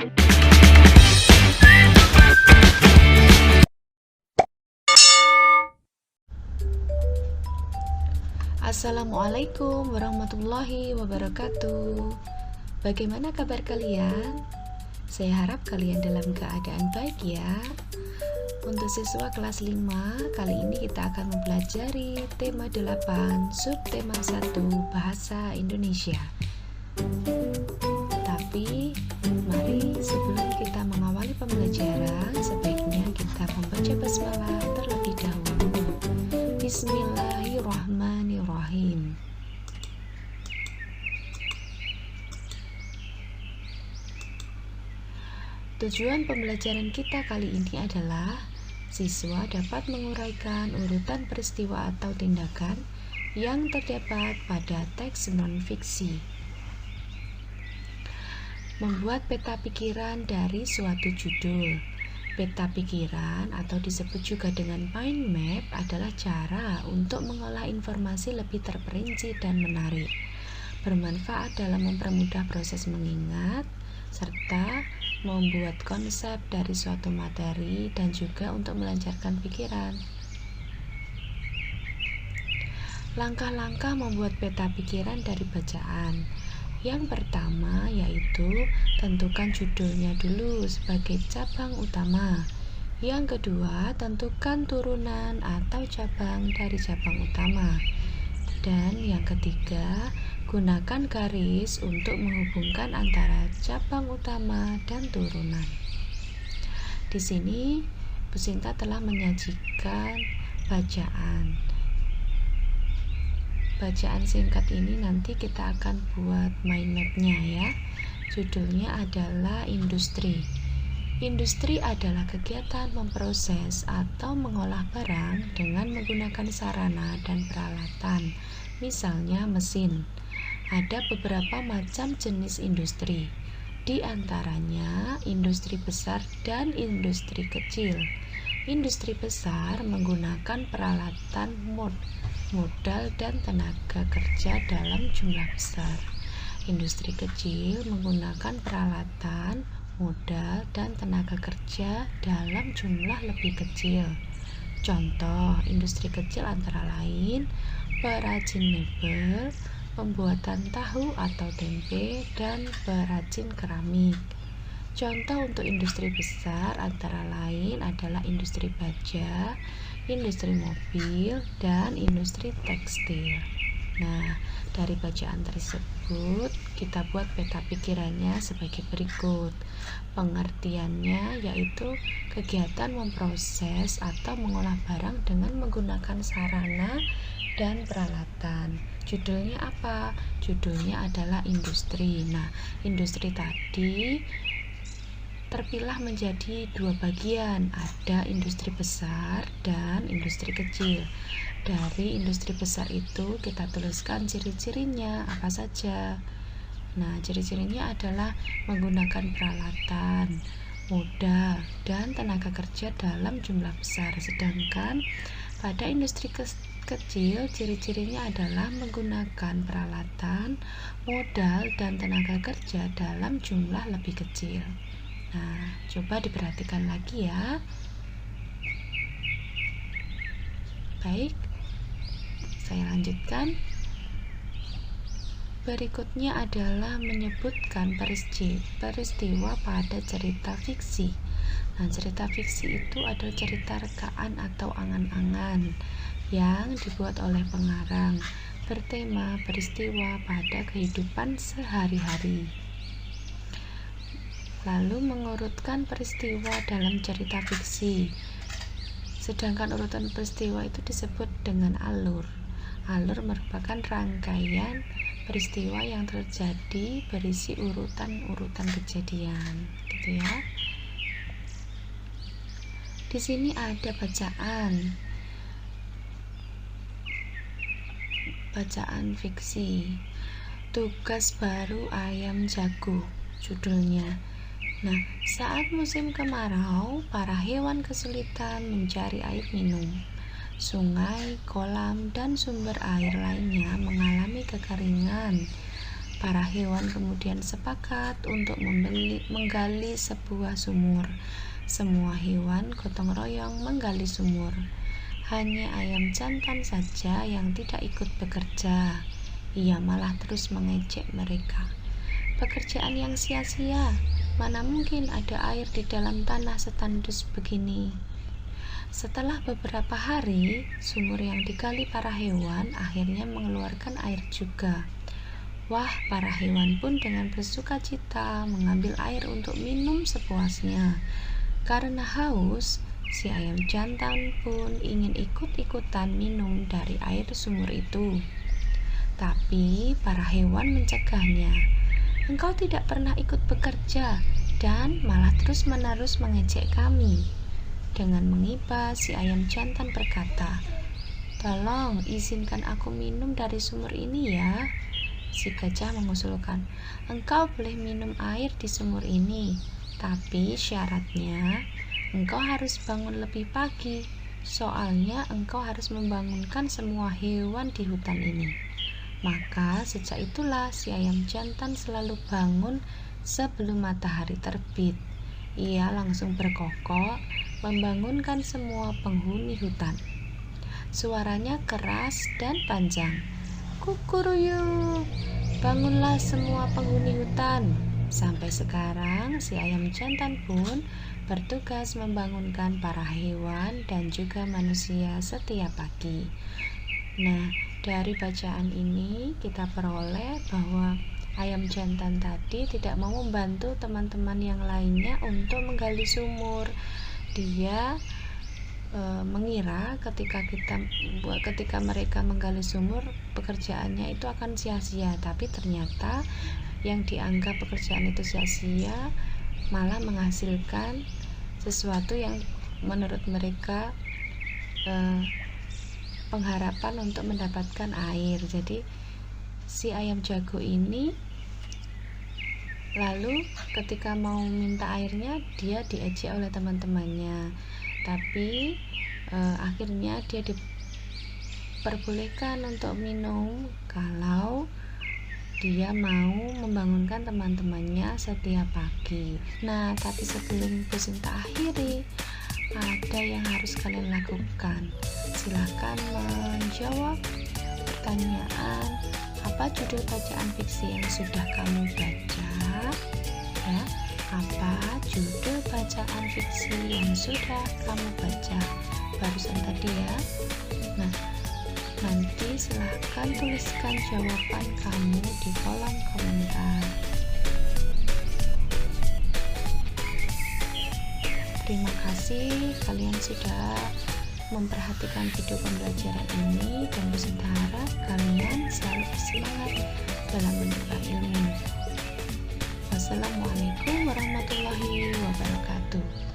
Assalamualaikum warahmatullahi wabarakatuh. Bagaimana kabar kalian? Saya harap kalian dalam keadaan baik ya. Untuk siswa kelas 5, kali ini kita akan mempelajari tema 8, subtema 1, Bahasa Indonesia. Tapi, mari sebelum kita mengawali pembelajaran, sebaiknya kita membaca basmalah terlebih dahulu. Bismillahirrahmanirrahim. Tujuan pembelajaran kita kali ini adalah siswa dapat menguraikan urutan peristiwa atau tindakan yang terdapat pada teks non-fiksi. Membuat peta pikiran dari suatu judul. Peta pikiran atau disebut juga dengan mind map adalah cara untuk mengolah informasi lebih terperinci dan menarik, bermanfaat dalam mempermudah proses mengingat, serta membuat konsep dari suatu materi dan juga untuk melancarkan pikiran. Langkah-langkah membuat peta pikiran dari bacaan. Yang pertama yaitu tentukan judulnya dulu sebagai cabang utama. Yang kedua, tentukan turunan atau cabang dari cabang utama. Dan yang ketiga, gunakan garis untuk menghubungkan antara cabang utama dan turunan. Di sini, Bu Sinta telah menyajikan bacaan. Bacaan singkat ini nanti kita akan buat mind map-nya ya. Judulnya adalah industri. Industri adalah kegiatan memproses atau mengolah barang dengan menggunakan sarana dan peralatan, misalnya mesin. Ada beberapa macam jenis industri, di antaranya industri besar dan industri kecil. Industri besar menggunakan peralatan modal dan tenaga kerja dalam jumlah besar. Industri kecil menggunakan peralatan, modal, dan tenaga kerja dalam jumlah lebih kecil. Contoh industri kecil antara lain perajin mebel, pembuatan tahu atau tempe, dan perajin keramik. Contoh untuk industri besar antara lain adalah industri baja, industri mobil, dan industri tekstil. Nah, dari bacaan tersebut kita buat peta pikirannya sebagai berikut. Pengertiannya yaitu kegiatan memproses atau mengolah barang dengan menggunakan sarana dan peralatan. Judulnya apa? Judulnya adalah industri. Nah, industri tadi terpilah menjadi dua bagian, ada industri besar dan industri kecil. Dari industri besar itu kita tuliskan ciri-cirinya apa saja. Nah, ciri-cirinya adalah menggunakan peralatan, modal, dan tenaga kerja dalam jumlah besar. Sedangkan pada industri kecil, ciri-cirinya adalah menggunakan peralatan, modal, dan tenaga kerja dalam jumlah lebih kecil. Nah, coba diperhatikan lagi ya. Baik, saya lanjutkan. Berikutnya adalah menyebutkan peristiwa pada cerita fiksi. Nah, cerita fiksi itu adalah cerita rekaan atau angan-angan yang dibuat oleh pengarang, bertema peristiwa pada kehidupan sehari-hari. Lalu mengurutkan peristiwa dalam cerita fiksi. Sedangkan urutan peristiwa itu disebut dengan alur. Alur merupakan rangkaian peristiwa yang terjadi berisi urutan-urutan kejadian, gitu ya. Di sini ada bacaan fiksi. Tugas baru ayam jago, judulnya. Nah, saat musim kemarau, para hewan kesulitan mencari air minum. Sungai, kolam, dan sumber air lainnya mengalami kekeringan. Para hewan kemudian sepakat untuk menggali sebuah sumur. Semua hewan gotong royong menggali sumur. Hanya ayam jantan saja yang tidak ikut bekerja. Ia malah terus mengejek mereka. Pekerjaan yang sia-sia, mana mungkin ada air di dalam tanah setandus begini. Setelah beberapa hari, sumur yang digali para hewan akhirnya mengeluarkan air juga. Wah, para hewan pun dengan bersuka cita mengambil air untuk minum sepuasnya. Karena haus, si ayam jantan pun ingin ikut-ikutan minum dari air sumur itu. Tapi para hewan mencegahnya. Engkau tidak pernah ikut bekerja dan malah terus-menerus mengejek kami. Dengan mengibas, si ayam jantan berkata, "Tolong izinkan aku minum dari sumur ini ya." Si gajah mengusulkan, "Engkau boleh minum air di sumur ini, tapi syaratnya engkau harus bangun lebih pagi, soalnya engkau harus membangunkan semua hewan di hutan ini." Maka sejak itulah si ayam jantan selalu bangun sebelum matahari terbit. Ia langsung berkokok membangunkan semua penghuni hutan. Suaranya keras dan panjang. Kukuruyu, bangunlah semua penghuni hutan. Sampai sekarang si ayam jantan pun bertugas membangunkan para hewan dan juga manusia setiap pagi. Nah, dari bacaan ini kita peroleh bahwa ayam jantan tadi tidak mau membantu teman-teman yang lainnya untuk menggali sumur. Dia mengira ketika mereka menggali sumur, pekerjaannya itu akan sia-sia, tapi ternyata yang dianggap pekerjaan itu sia-sia malah menghasilkan sesuatu yang menurut mereka pengharapan untuk mendapatkan air. Jadi si ayam jago ini lalu ketika mau minta airnya, dia diejek oleh teman-temannya, tapi akhirnya dia diperbolehkan untuk minum kalau dia mau membangunkan teman-temannya setiap pagi. Nah, tapi sebelum Businta akhiri, ada yang harus kalian lakukan. Silahkan menjawab pertanyaan, apa judul bacaan fiksi yang sudah kamu baca? Ya, apa judul bacaan fiksi yang sudah kamu baca barusan tadi ya? Nah, nanti silahkan tuliskan jawaban kamu di kolom komentar. Terima kasih kalian sudah memperhatikan video pembelajaran ini, dan Businta harap kalian selalu bersemangat dalam menuntut ilmu. Wassalamualaikum warahmatullahi wabarakatuh.